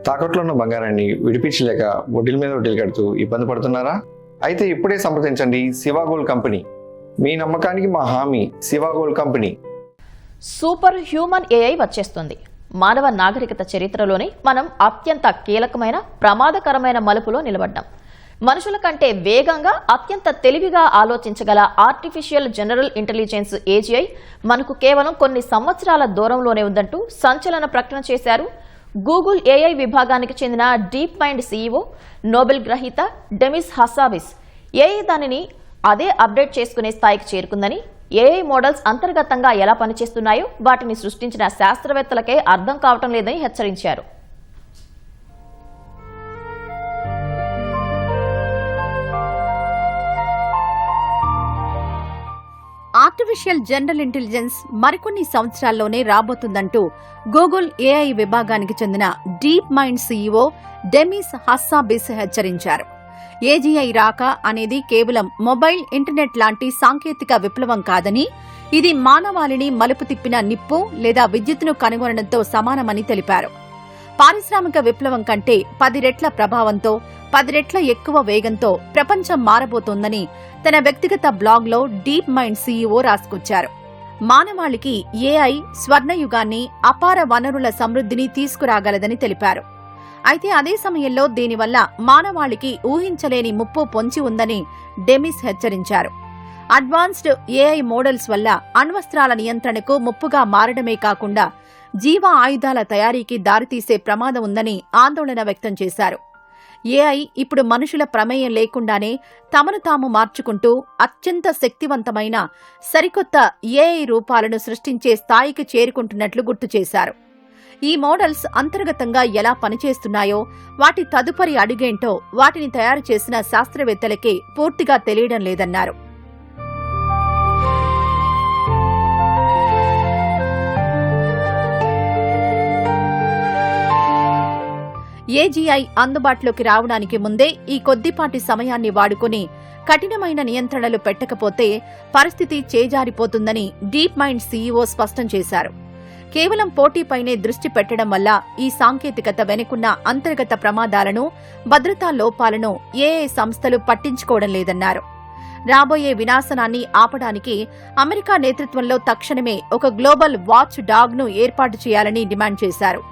తాకట్లో ఉన్న బంగారాన్ని విడిపించలేక వడ్డీల మీద వడ్డీలు కడుతూ ఇబ్బంది పడుతున్నారా? అయితే ఇప్పుడే సంప్రదించండి శివ గోల్డ్ కంపెనీ. మీ నమ్మకానికి మా హామీ Shiva gold company. Super human AI వచ్చేస్తుంది. మానవ నాగరికత చరిత్రలోనే మనం అత్యంత కీలకమైన ప్రమాదకరమైన మలుపులో నిలబడ్డాం. మనుషుల కంటే వేగంగా అత్యంత తెలివిగా ఆలోచించగల ఆర్టిఫిషియల్ జనరల్ ఇంటెలిజెన్స్ ఏజీఐ మనకు కేవలం కొన్ని సంవత్సరాల దూరంలోనే ఉందంటూ సంచలన ప్రకటన చేశారు గూగుల్ ఏఐ విభాగానికి చెందిన డీప్ మైండ్ సీఈఓ, నోబెల్ గ్రహీత డెమిస్ హస్సాబిస్. ఏఐ దానిని అదే అప్డేట్ చేసుకునే స్థాయికి చేరుకుందని, ఏఐ మోడల్స్ అంతర్గతంగా ఎలా పనిచేస్తున్నాయో వాటిని సృష్టించిన శాస్త్రవేత్తలకే అర్థం కావటం లేదని హెచ్చరించారు. ఆర్టిఫిషియల్ జనరల్ ఇంటెలిజెన్స్ మరికొన్ని సంవత్సరాల్లోనే రాబోతుందంటూ గూగుల్ ఏఐ విభాగానికి చెందిన డీప్ మైండ్ సీఈఓ డెమిస్ హస్సాబిస్ హెచ్చరించారు. ఏజీఐ రాక అనేది కేవలం మొబైల్, ఇంటర్నెట్ లాంటి సాంకేతిక విప్లవం కాదని, ఇది మానవాళిని మలుపు తిప్పిన నిప్పు లేదా విద్యుత్తును కనుగొనడంతో సమానమని తెలిపారు. పారిశ్రామిక విప్లవం కంటే 10 రెట్ల ప్రభావంతో, 10 రెట్ల ఎక్కువ వేగంతో ప్రపంచం మారబోతోందని తన వ్యక్తిగత బ్లాగ్లో డీప్ మైండ్ సీఈఓ రాసుకొచ్చారు. మానవాళికి ఏఐ స్వర్ణయుగాన్ని, అపార వనరుల సమృద్ధిని తీసుకురాగలదని తెలిపారు. అయితే అదే సమయంలో దీనివల్ల మానవాళికి ఊహించలేని ముప్పు పొంచి ఉందని డెమిస్ హెచ్చరించారు. అడ్వాన్స్డ్ ఏఐ మోడల్స్ వల్ల అణ్వస్త్రాల నియంత్రణకు ముప్పుగా మారడమే కాకుండా జీవ ఆయుధాల తయారీకి దారితీసే ప్రమాదం ఉందని ఆందోళన వ్యక్తం చేశారు. ఏఐ ఇప్పుడు మనుషుల ప్రమేయం లేకుండానే తమను తాము మార్చుకుంటూ అత్యంత శక్తివంతమైన సరికొత్త ఏఐ రూపాలను సృష్టించే స్థాయికి చేరుకుంటున్నట్లు గుర్తు చేశారు. ఈ మోడల్స్ అంతర్గతంగా ఎలా పనిచేస్తున్నాయో, వాటి తదుపరి అడుగేంటో వాటిని తయారు చేసిన శాస్త్రవేత్తలకే పూర్తిగా తెలియడం లేదన్నారు. ఏజీఐ అందుబాటులోకి రావడానికి ముందే ఈ కొద్దిపాటి సమయాన్ని వాడుకుని కఠినమైన నియంత్రణలు పెట్టకపోతే పరిస్థితి చేజారిపోతుందని డీప్ మైండ్ సీఈఓ స్పష్టం చేశారు. కేవలం పోటీపైనే దృష్టి పెట్టడం వల్ల ఈ సాంకేతికత వెనుకున్న అంతర్గత ప్రమాదాలను, భద్రతా లోపాలను ఏఐ సంస్థలు పట్టించుకోవడం లేదన్నారు. రాబోయే వినాశనాన్ని ఆపడానికి అమెరికా నేతృత్వంలో తక్షణమే ఒక గ్లోబల్ వాచ్ డాగ్ను ఏర్పాటు చేయాలని డిమాండ్ చేశారు.